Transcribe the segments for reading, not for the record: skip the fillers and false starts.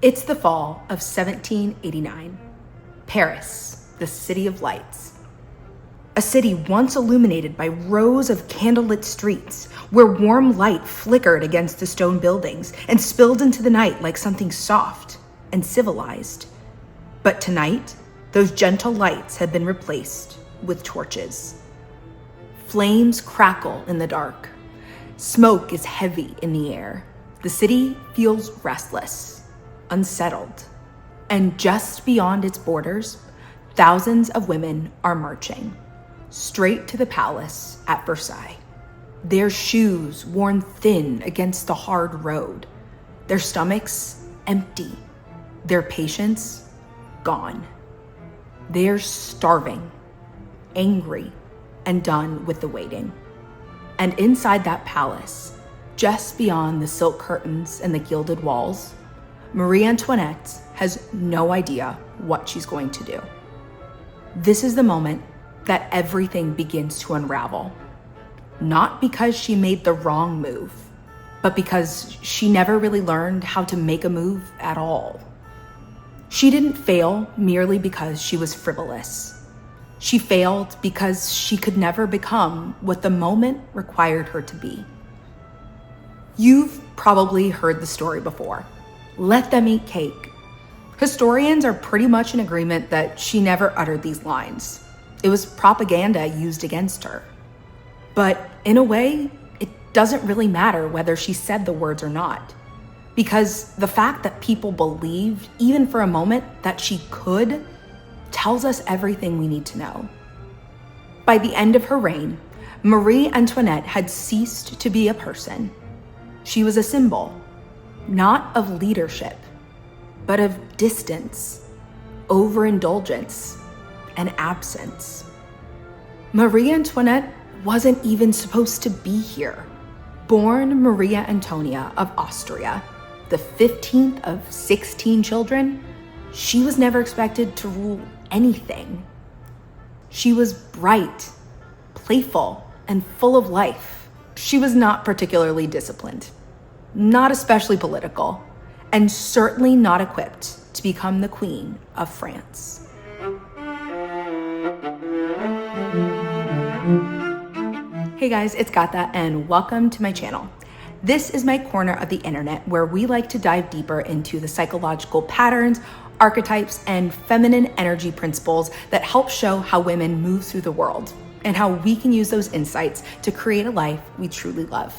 It's the fall of 1789. Paris, the city of lights. A city once illuminated by rows of candlelit streets, where warm light flickered against the stone buildings and spilled into the night like something soft and civilized. But tonight, those gentle lights have been replaced with torches. Flames crackle in the dark. Smoke is heavy in the air. The city feels restless, unsettled. And just beyond its borders, thousands of women are marching straight to the palace at Versailles. Their shoes worn thin against the hard road, their stomachs empty, their patience gone. They're starving, angry, and done with the waiting. And inside that palace, just beyond the silk curtains and the gilded walls, Marie Antoinette has no idea what she's going to do. This is the moment that everything begins to unravel. Not because she made the wrong move, but because she never really learned how to make a move at all. She didn't fail merely because she was frivolous. She failed because she could never become what the moment required her to be. You've probably heard the story before. Let them eat cake. Historians are pretty much in agreement that she never uttered these lines. It was propaganda used against her. But in a way, it doesn't really matter whether she said the words or not, because the fact that people believed, even for a moment, that she could, tells us everything we need to know. By the end of her reign, Marie Antoinette had ceased to be a person. She was a symbol, not of leadership, but of distance, overindulgence, and absence. Marie Antoinette wasn't even supposed to be here. Born Maria Antonia of Austria, the 15th of 16 children, she was never expected to rule anything. She was bright, playful, and full of life. She was not particularly disciplined, not especially political, and certainly not equipped to become the Queen of France. Hey guys, it's Gata and welcome to my channel. This is my corner of the internet where we like to dive deeper into the psychological patterns, archetypes, and feminine energy principles that help show how women move through the world and how we can use those insights to create a life we truly love.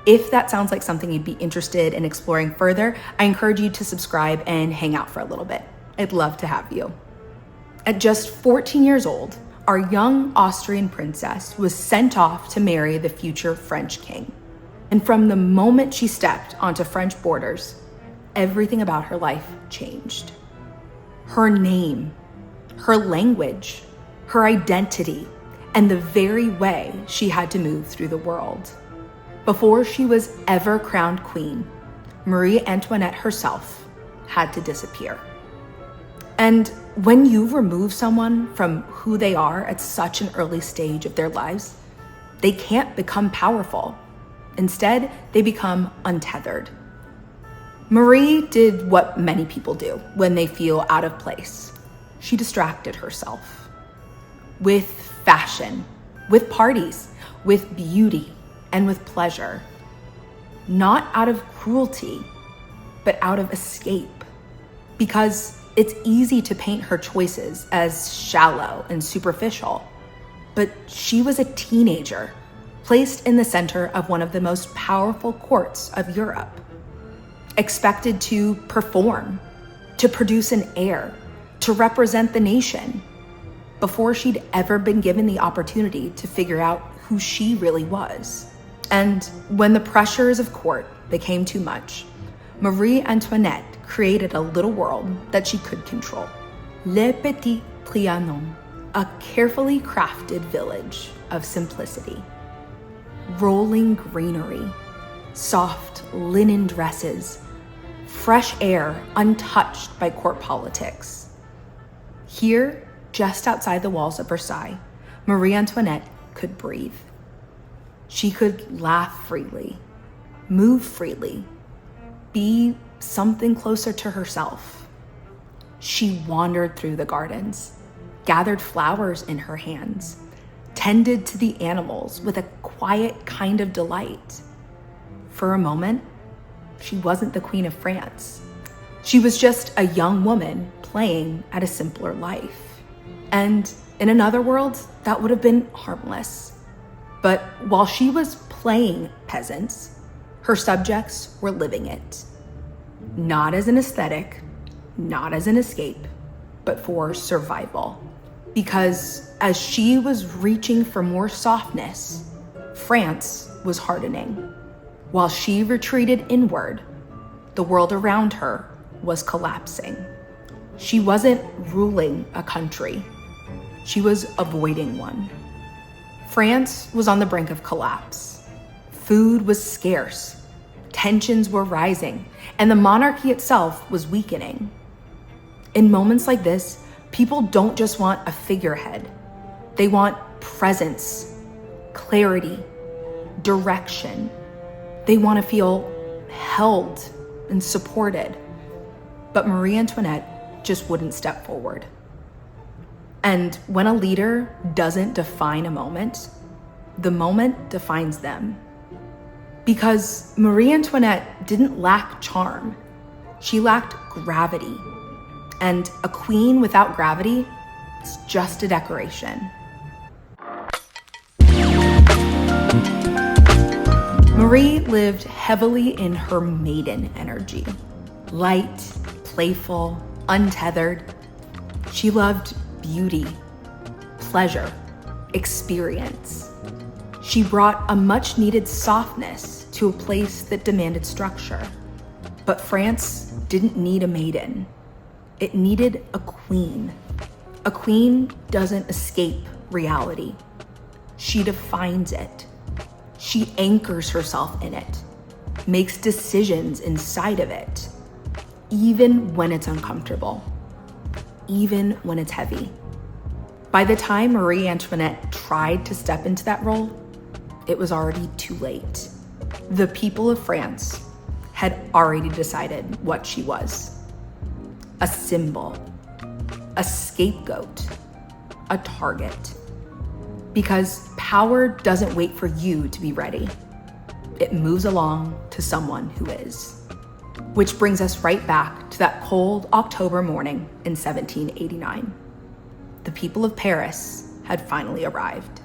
If that sounds like something you'd be interested in exploring further, I encourage you to subscribe and hang out for a little bit. I'd love to have you. At just 14 years old, our young Austrian princess was sent off to marry the future French king. And from the moment she stepped onto French borders, everything about her life changed. Her name, her language, her identity, and the very way she had to move through the world. Before she was ever crowned queen, Marie Antoinette herself had to disappear. And when you remove someone from who they are at such an early stage of their lives, they can't become powerful. Instead, they become untethered. Marie did what many people do when they feel out of place. She distracted herself with fashion, with parties, with beauty, and with pleasure. Not out of cruelty, but out of escape. Because it's easy to paint her choices as shallow and superficial. But she was a teenager, placed in the center of one of the most powerful courts of Europe, expected to perform, to produce an heir, to represent the nation, before she'd ever been given the opportunity to figure out who she really was. And when the pressures of court became too much, Marie Antoinette created a little world that she could control. Le Petit Trianon, a carefully crafted village of simplicity. Rolling greenery, soft linen dresses, fresh air untouched by court politics. Here, just outside the walls of Versailles, Marie Antoinette could breathe. She could laugh freely, move freely, be something closer to herself. She wandered through the gardens, gathered flowers in her hands, tended to the animals with a quiet kind of delight. For a moment, she wasn't the Queen of France. She was just a young woman playing at a simpler life. And in another world, that would have been harmless. But while she was playing peasants, her subjects were living it. Not as an aesthetic, not as an escape, but for survival. Because as she was reaching for more softness, France was hardening. While she retreated inward, the world around her was collapsing. She wasn't ruling a country. She was avoiding one. France was on the brink of collapse. Food was scarce, tensions were rising, and the monarchy itself was weakening. In moments like this, people don't just want a figurehead. They want presence, clarity, direction. They want to feel held and supported. But Marie Antoinette just wouldn't step forward. And when a leader doesn't define a moment, the moment defines them. Because Marie Antoinette didn't lack charm. She lacked gravity. And a queen without gravity is just a decoration. Marie lived heavily in her maiden energy. Light, playful, untethered. She loved beauty, pleasure, experience. She brought a much-needed softness to a place that demanded structure. But France didn't need a maiden. It needed a queen. A queen doesn't escape reality. She defines it. She anchors herself in it, makes decisions inside of it, even when it's uncomfortable, even when it's heavy. By the time Marie Antoinette tried to step into that role, it was already too late. The people of France had already decided what she was. A symbol, a scapegoat, a target. Because power doesn't wait for you to be ready. It moves along to someone who is. Which brings us right back to that cold October morning in 1789. The people of Paris had finally arrived.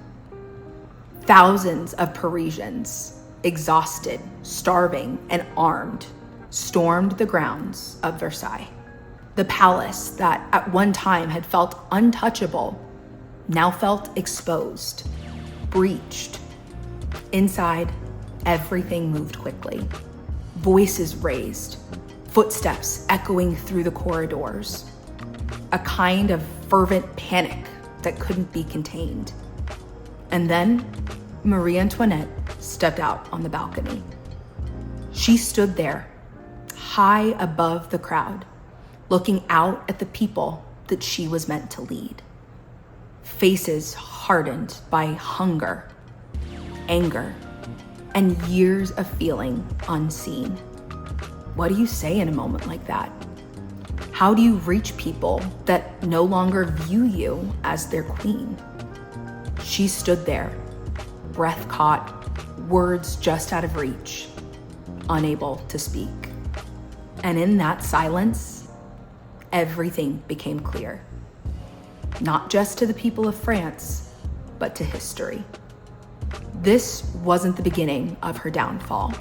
Thousands of Parisians, exhausted, starving, and armed, stormed the grounds of Versailles. The palace that at one time had felt untouchable now felt exposed, breached. Inside, everything moved quickly. Voices raised, footsteps echoing through the corridors. A kind of fervent panic that couldn't be contained. And then Marie Antoinette stepped out on the balcony. She stood there, high above the crowd, looking out at the people that she was meant to lead. Faces hardened by hunger, anger, and years of feeling unseen. What do you say in a moment like that? How do you reach people that no longer view you as their queen? She stood there, breath caught, words just out of reach, unable to speak. And in that silence, everything became clear. Not just to the people of France, but to history. This wasn't the beginning of her downfall.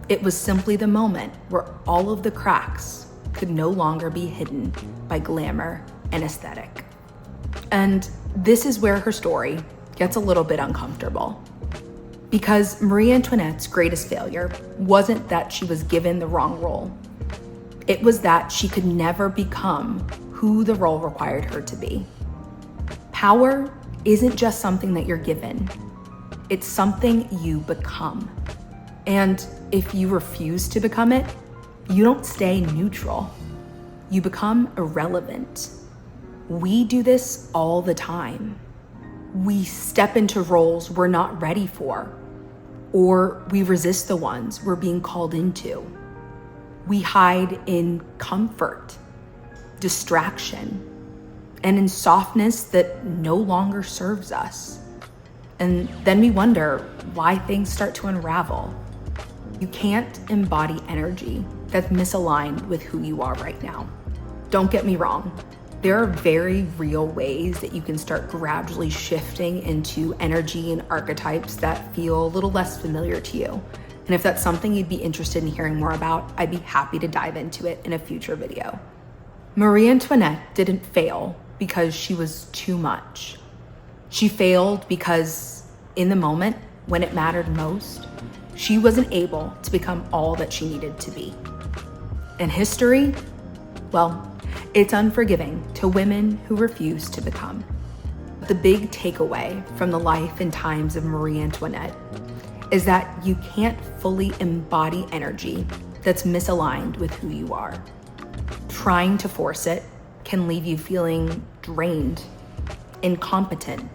It was simply the moment where all of the cracks could no longer be hidden by glamour and aesthetic. And this is where her story gets a little bit uncomfortable. Because Marie Antoinette's greatest failure wasn't that she was given the wrong role. It was that she could never become who the role required her to be. Power isn't just something that you're given. It's something you become. And if you refuse to become it, you don't stay neutral. You become irrelevant. We do this all the time. We step into roles we're not ready for, or we resist the ones we're being called into. We hide in comfort, distraction, and in softness that no longer serves us. And then we wonder why things start to unravel. You can't embody energy that's misaligned with who you are right now. Don't get me wrong. There are very real ways that you can start gradually shifting into energy and archetypes that feel a little less familiar to you. And if that's something you'd be interested in hearing more about, I'd be happy to dive into it in a future video. Marie Antoinette didn't fail because she was too much. She failed because in the moment when it mattered most, she wasn't able to become all that she needed to be. And history, well, it's unforgiving to women who refuse to become. The big takeaway from the life and times of Marie Antoinette is that you can't fully embody energy that's misaligned with who you are. Trying to force it can leave you feeling drained, incompetent,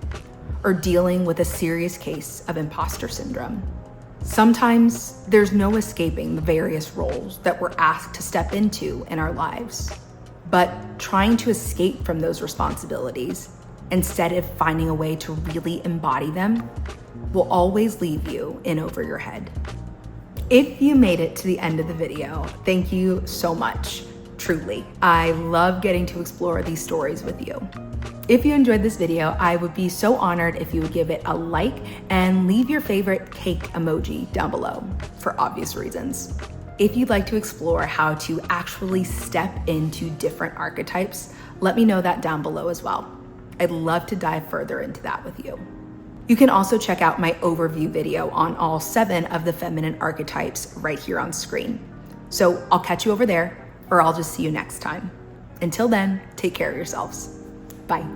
or dealing with a serious case of imposter syndrome. Sometimes there's no escaping the various roles that we're asked to step into in our lives. But trying to escape from those responsibilities instead of finding a way to really embody them will always leave you in over your head. If you made it to the end of the video, thank you so much. Truly, I love getting to explore these stories with you. If you enjoyed this video, I would be so honored if you would give it a like and leave your favorite cake emoji down below for obvious reasons. If you'd like to explore how to actually step into different archetypes, let me know that down below as well. I'd love to dive further into that with you. You can also check out my overview video on all 7 of the feminine archetypes right here on screen. So I'll catch you over there, or I'll just see you next time. Until then, take care of yourselves. Bye.